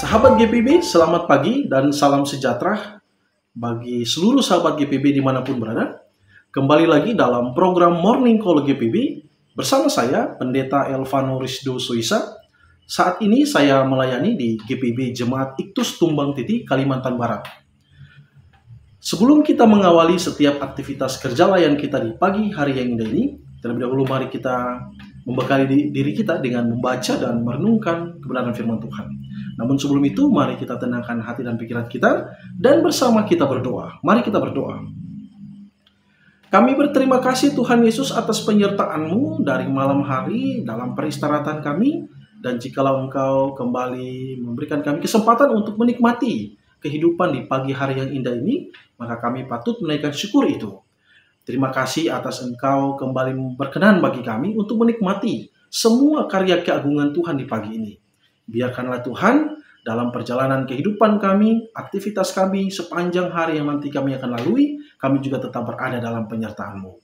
Sahabat GPB, selamat pagi dan salam sejahtera bagi seluruh sahabat GPB dimanapun berada. Kembali lagi dalam program Morning Call GPB bersama saya, Pendeta Elvano Rizdo Soisa. Saat ini saya melayani di GPB Jemaat Iktus Tumbang Titi, Kalimantan Barat. Sebelum kita mengawali setiap aktivitas kerja layan kita di pagi hari yang indah ini, terlebih dahulu mari kita membekali diri kita dengan membaca dan merenungkan kebenaran firman Tuhan. Namun sebelum itu, mari kita tenangkan hati dan pikiran kita, dan bersama kita berdoa. Mari kita berdoa. Kami berterima kasih Tuhan Yesus atas penyertaan-Mu dari malam hari dalam peristirahatan kami, dan jikalau Engkau kembali memberikan kami kesempatan untuk menikmati kehidupan di pagi hari yang indah ini, maka kami patut menaikkan syukur itu. Terima kasih atas Engkau kembali berkenan bagi kami untuk menikmati semua karya keagungan Tuhan di pagi ini. Biarkanlah Tuhan dalam perjalanan kehidupan kami, aktivitas kami sepanjang hari yang nanti kami akan lalui, kami juga tetap berada dalam penyertaan-Mu.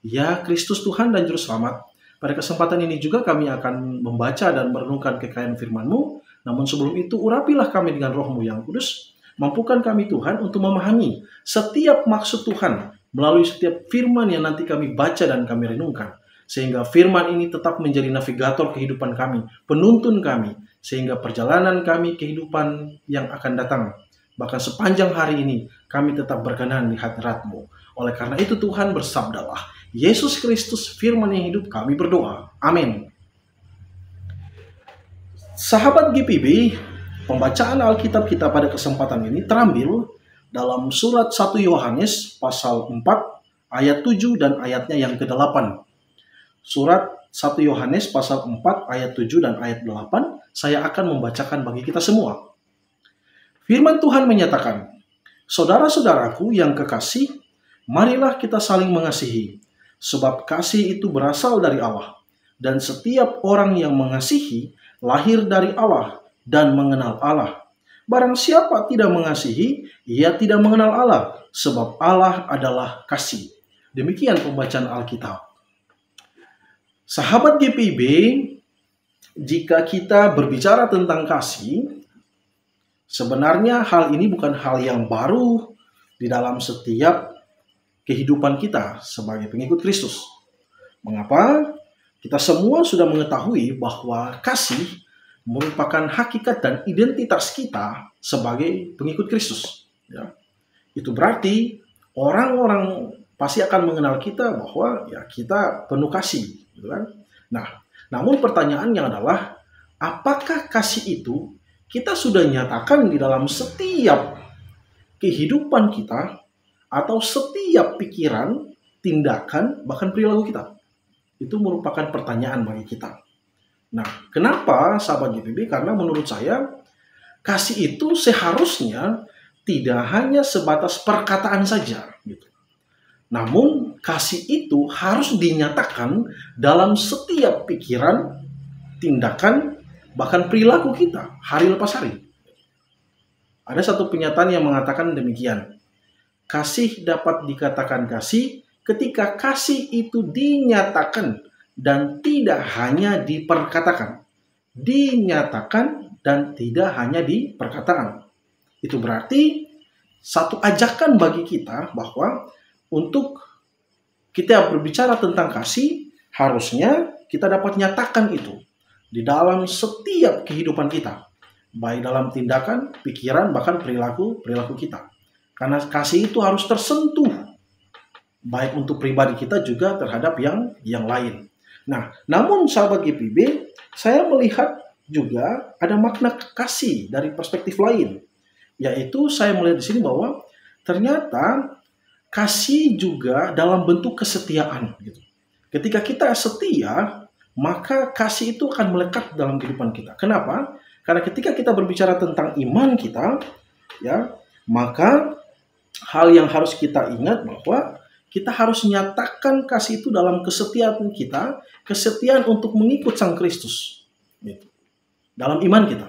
Ya Kristus Tuhan dan Juru Selamat, pada kesempatan ini juga kami akan membaca dan merenungkan kekayaan firman-Mu. Namun sebelum itu, urapilah kami dengan Roh-Mu yang kudus. Mampukan kami Tuhan untuk memahami setiap maksud Tuhan melalui setiap firman yang nanti kami baca dan kami renungkan. Sehingga firman ini tetap menjadi navigator kehidupan kami, penuntun kami, sehingga perjalanan kami kehidupan yang akan datang, bahkan sepanjang hari ini, kami tetap berkenan di hadirat-Mu. Oleh karena itu Tuhan, bersabdalah, Yesus Kristus firman yang hidup, kami berdoa. Amin. Sahabat GPB, pembacaan Alkitab kita pada kesempatan ini terambil dalam surat 1 Yohanes pasal 4 ayat 7 dan ayatnya yang ke-8. Surat 1 Yohanes pasal 4 ayat 7 dan ayat 8 saya akan membacakan bagi kita semua. Firman Tuhan menyatakan, saudara-saudaraku yang kekasih, marilah kita saling mengasihi, sebab kasih itu berasal dari Allah, dan setiap orang yang mengasihi lahir dari Allah dan mengenal Allah. Barang siapa tidak mengasihi, ia tidak mengenal Allah, sebab Allah adalah kasih. Demikian pembacaan Alkitab. Sahabat GPB, jika kita berbicara tentang kasih, sebenarnya hal ini bukan hal yang baru di dalam setiap kehidupan kita sebagai pengikut Kristus. Mengapa? Kita semua sudah mengetahui bahwa kasih merupakan hakikat dan identitas kita sebagai pengikut Kristus. Ya. Itu berarti orang-orang pasti akan mengenal kita bahwa ya kita penuh kasih. Gitu kan? Nah, namun pertanyaannya adalah, apakah kasih itu kita sudah nyatakan di dalam setiap kehidupan kita, atau setiap pikiran, tindakan, bahkan perilaku kita? Itu merupakan pertanyaan bagi kita. Nah, kenapa sahabat GPB? Karena menurut saya, kasih itu seharusnya tidak hanya sebatas perkataan saja. Gitu. Namun, kasih itu harus dinyatakan dalam setiap pikiran, tindakan, bahkan perilaku kita, hari lepas hari. Ada satu pernyataan yang mengatakan demikian. Kasih dapat dikatakan kasih ketika kasih itu dinyatakan dan tidak hanya diperkatakan. Dinyatakan dan tidak hanya diperkatakan. Itu berarti satu ajakan bagi kita bahwa untuk kita berbicara tentang kasih, harusnya kita dapat nyatakan itu di dalam setiap kehidupan kita. Baik dalam tindakan, pikiran, bahkan perilaku kita. Karena kasih itu harus tersentuh. Baik untuk pribadi kita juga terhadap yang lain. Nah, namun sahabat GPB, saya melihat juga ada makna kasih dari perspektif lain. Yaitu saya melihat di sini bahwa ternyata kasih juga dalam bentuk kesetiaan. Gitu. Ketika kita setia, maka kasih itu akan melekat dalam kehidupan kita. Kenapa? Karena ketika kita berbicara tentang iman kita, ya, maka hal yang harus kita ingat bahwa kita harus nyatakan kasih itu dalam kesetiaan kita, kesetiaan untuk mengikut Sang Kristus. Gitu. Dalam iman kita.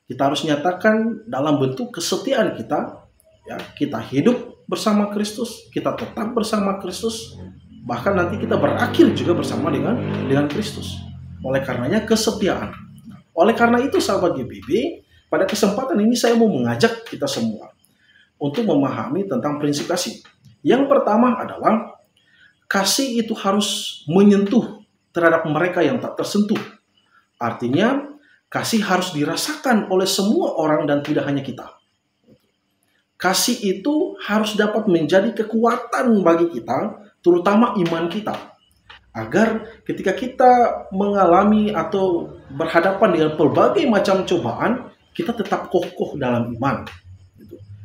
Kita harus nyatakan dalam bentuk kesetiaan kita, ya, kita hidup bersama Kristus, kita tetap bersama Kristus, bahkan nanti kita berakhir juga bersama dengan Kristus. Oleh karenanya kesetiaan. Oleh karena itu sahabat GPB, pada kesempatan ini saya mau mengajak kita semua untuk memahami tentang prinsip kasih. Yang pertama adalah kasih itu harus menyentuh terhadap mereka yang tak tersentuh. Artinya, kasih harus dirasakan oleh semua orang dan tidak hanya kita. Kasih itu harus dapat menjadi kekuatan bagi kita, terutama iman kita. Agar ketika kita mengalami atau berhadapan dengan berbagai macam cobaan, kita tetap kokoh dalam iman.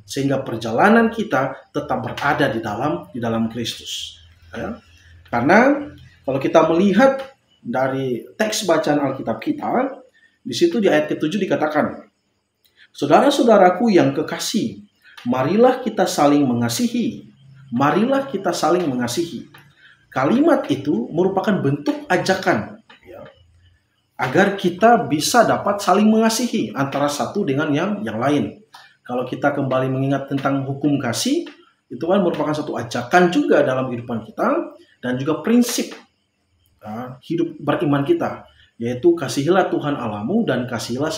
Sehingga perjalanan kita tetap berada di dalam Kristus. Ya. Karena kalau kita melihat dari teks bacaan Alkitab kita, di situ di ayat ke-7 dikatakan, "Saudara-saudaraku yang kekasih, marilah kita saling mengasihi. Marilah kita saling mengasihi." Kalimat itu merupakan bentuk ajakan ya, agar kita bisa dapat saling mengasihi antara satu dengan yang lain. Kalau kita kembali mengingat tentang hukum kasih, itu kan merupakan satu ajakan juga dalam kehidupan kita dan juga prinsip hidup beriman kita, yaitu kasihilah Tuhan Allahmu dan kasihilah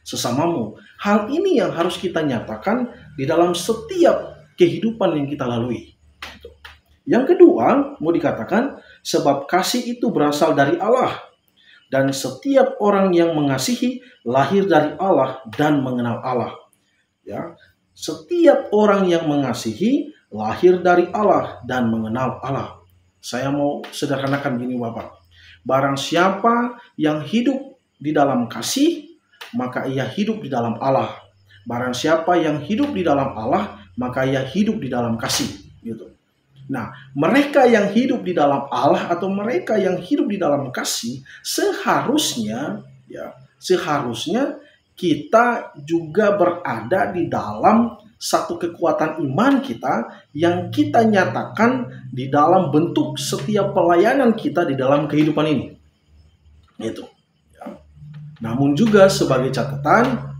sesamamu. Hal ini yang harus kita nyatakan di dalam setiap kehidupan yang kita lalui. Yang kedua, mau dikatakan, sebab kasih itu berasal dari Allah. Dan setiap orang yang mengasihi lahir dari Allah dan mengenal Allah. Ya, setiap orang yang mengasihi lahir dari Allah dan mengenal Allah. Saya mau sederhanakan gini Bapak. Barang siapa yang hidup di dalam kasih, maka ia hidup di dalam Allah. Barang siapa yang hidup di dalam Allah, maka ia hidup di dalam kasih. Gitu. Nah, mereka yang hidup di dalam Allah atau mereka yang hidup di dalam kasih, seharusnya kita juga berada di dalam satu kekuatan iman kita yang kita nyatakan di dalam bentuk setiap pelayanan kita di dalam kehidupan ini. Itu. Ya. Namun juga sebagai catatan,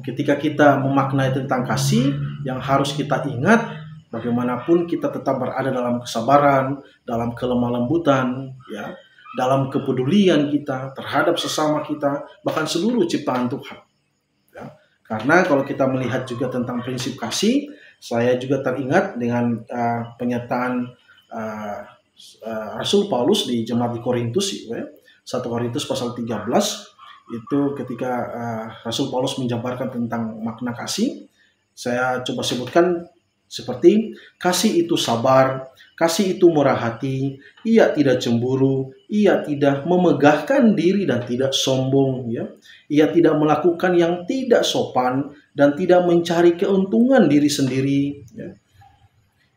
ketika kita memaknai tentang kasih, yang harus kita ingat, bagaimanapun kita tetap berada dalam kesabaran, dalam kelemah lembutan, ya, dalam kepedulian kita terhadap sesama kita, bahkan seluruh ciptaan Tuhan. Ya. Karena kalau kita melihat juga tentang prinsip kasih, saya juga teringat dengan pernyataan Rasul Paulus di jemaat di Korintus, ya. 1 Korintus pasal 13, itu ketika Rasul Paulus menjabarkan tentang makna kasih, saya coba sebutkan seperti kasih itu sabar, kasih itu murah hati, ia tidak cemburu, ia tidak memegahkan diri dan tidak sombong, ya. Ia tidak melakukan yang tidak sopan dan tidak mencari keuntungan diri sendiri, ya.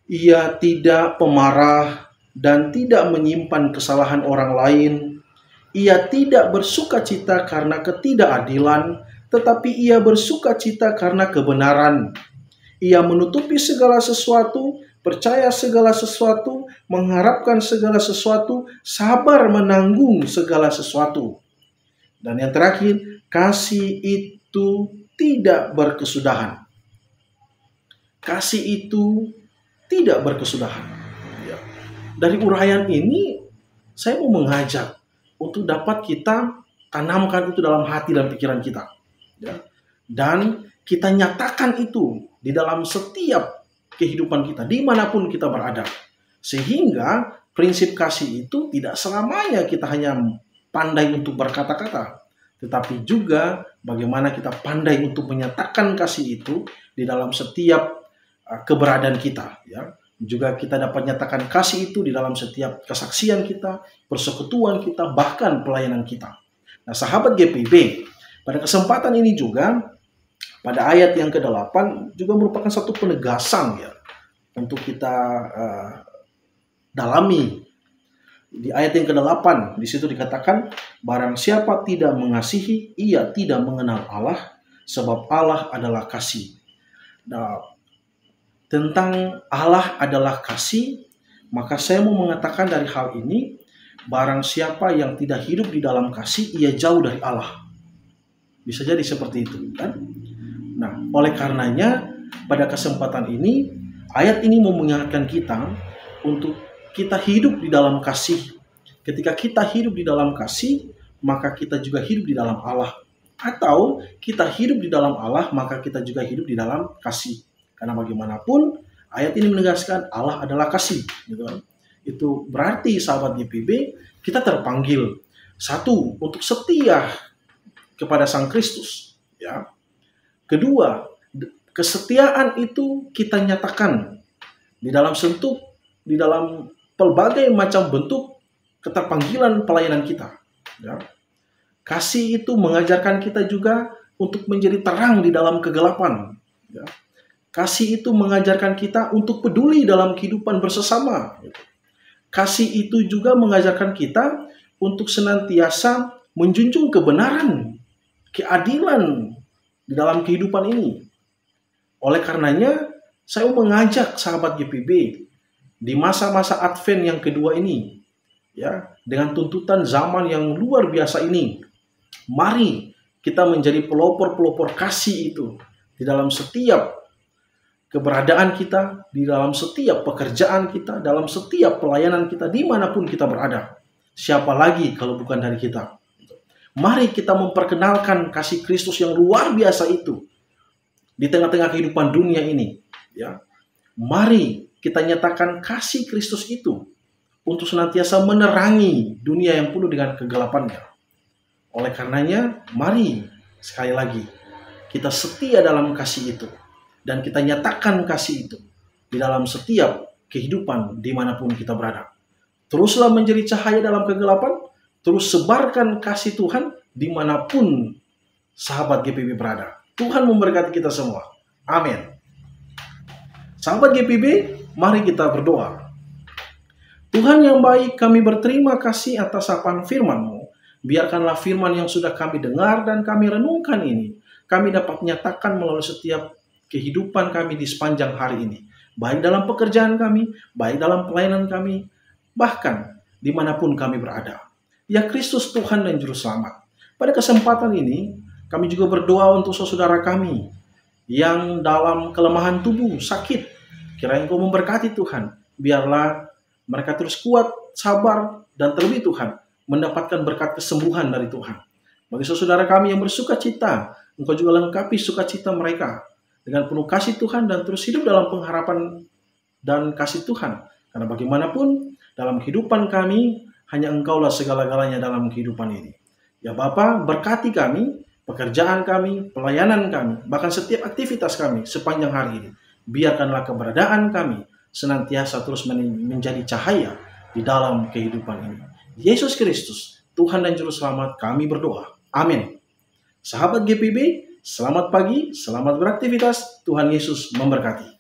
Ia tidak pemarah dan tidak menyimpan kesalahan orang lain. Ia tidak bersukacita karena ketidakadilan, tetapi ia bersukacita karena kebenaran. Ia menutupi segala sesuatu, percaya segala sesuatu, mengharapkan segala sesuatu, sabar menanggung segala sesuatu. Dan yang terakhir, kasih itu tidak berkesudahan. Kasih itu tidak berkesudahan. Ya. Dari uraian ini, saya mau mengajak untuk dapat kita tanamkan itu dalam hati dan pikiran kita. Ya. Dan kita nyatakan itu di dalam setiap kehidupan kita, dimanapun kita berada. Sehingga prinsip kasih itu tidak selamanya kita hanya pandai untuk berkata-kata, tetapi juga bagaimana kita pandai untuk menyatakan kasih itu di dalam setiap keberadaan kita. Ya. Juga kita dapat nyatakan kasih itu di dalam setiap kesaksian kita, persekutuan kita, bahkan pelayanan kita. Nah, sahabat GPIB, pada kesempatan ini juga, pada ayat yang ke-8 juga merupakan satu penegasan ya untuk kita dalami. Di ayat yang ke-8 di situ dikatakan, barang siapa tidak mengasihi, ia tidak mengenal Allah, sebab Allah adalah kasih. Nah, tentang Allah adalah kasih, maka saya mau mengatakan dari hal ini, barang siapa yang tidak hidup di dalam kasih, ia jauh dari Allah. Bisa jadi seperti itu, kan? Nah, oleh karenanya pada kesempatan ini ayat ini mau mengingatkan kita untuk kita hidup di dalam kasih. Ketika kita hidup di dalam kasih, maka kita juga hidup di dalam Allah. Atau kita hidup di dalam Allah, maka kita juga hidup di dalam kasih. Karena bagaimanapun ayat ini menegaskan Allah adalah kasih, gitu kan. Itu berarti sahabat GPB, kita terpanggil satu, untuk setia kepada Sang Kristus, ya. Kedua, kesetiaan itu kita nyatakan di dalam pelbagai macam bentuk keterpanggilan pelayanan kita, ya. Kasih itu mengajarkan kita juga untuk menjadi terang di dalam kegelapan, ya. Kasih itu mengajarkan kita untuk peduli dalam kehidupan bersesama. Kasih itu juga mengajarkan kita untuk senantiasa menjunjung kebenaran, keadilan di dalam kehidupan ini. Oleh karenanya, saya mengajak sahabat GPB di masa-masa Advent yang kedua ini, ya, dengan tuntutan zaman yang luar biasa ini, mari kita menjadi pelopor-pelopor kasih itu di dalam setiap keberadaan kita, di dalam setiap pekerjaan kita, dalam setiap pelayanan kita, dimanapun kita berada. Siapa lagi kalau bukan dari kita? Mari kita memperkenalkan kasih Kristus yang luar biasa itu di tengah-tengah kehidupan dunia ini, ya. Mari kita nyatakan kasih Kristus itu untuk senantiasa menerangi dunia yang penuh dengan kegelapannya. Oleh karenanya, mari sekali lagi kita setia dalam kasih itu, dan kita nyatakan kasih itu di dalam setiap kehidupan dimanapun kita berada. Teruslah menjadi cahaya dalam kegelapan, terus sebarkan kasih Tuhan dimanapun sahabat GPB berada. Tuhan memberkati kita semua. Amin. Sahabat GPB, mari kita berdoa. Tuhan yang baik, kami berterima kasih atas sapaan firman-Mu. Biarkanlah firman yang sudah kami dengar dan kami renungkan ini, kami dapat nyatakan melalui setiap kehidupan kami di sepanjang hari ini. Baik dalam pekerjaan kami, baik dalam pelayanan kami, bahkan dimanapun kami berada. Ya Kristus Tuhan dan Juru Selamat. Pada kesempatan ini, kami juga berdoa untuk saudara kami yang dalam kelemahan tubuh, sakit. Kiranya Engkau memberkati Tuhan. Biarlah mereka terus kuat, sabar, dan terlebih Tuhan, mendapatkan berkat kesembuhan dari Tuhan. Bagi saudara kami yang bersuka cita, Engkau juga lengkapi sukacita mereka dengan penuh kasih Tuhan dan terus hidup dalam pengharapan dan kasih Tuhan. Karena bagaimanapun, dalam kehidupan kami, hanya Engkaulah segala-galanya dalam kehidupan ini. Ya Bapa, berkati kami, pekerjaan kami, pelayanan kami, bahkan setiap aktivitas kami sepanjang hari ini. Biarkanlah keberadaan kami senantiasa terus menjadi cahaya di dalam kehidupan ini. Yesus Kristus, Tuhan dan Juru Selamat, kami berdoa. Amin. Sahabat GPB, selamat pagi, selamat beraktivitas. Tuhan Yesus memberkati.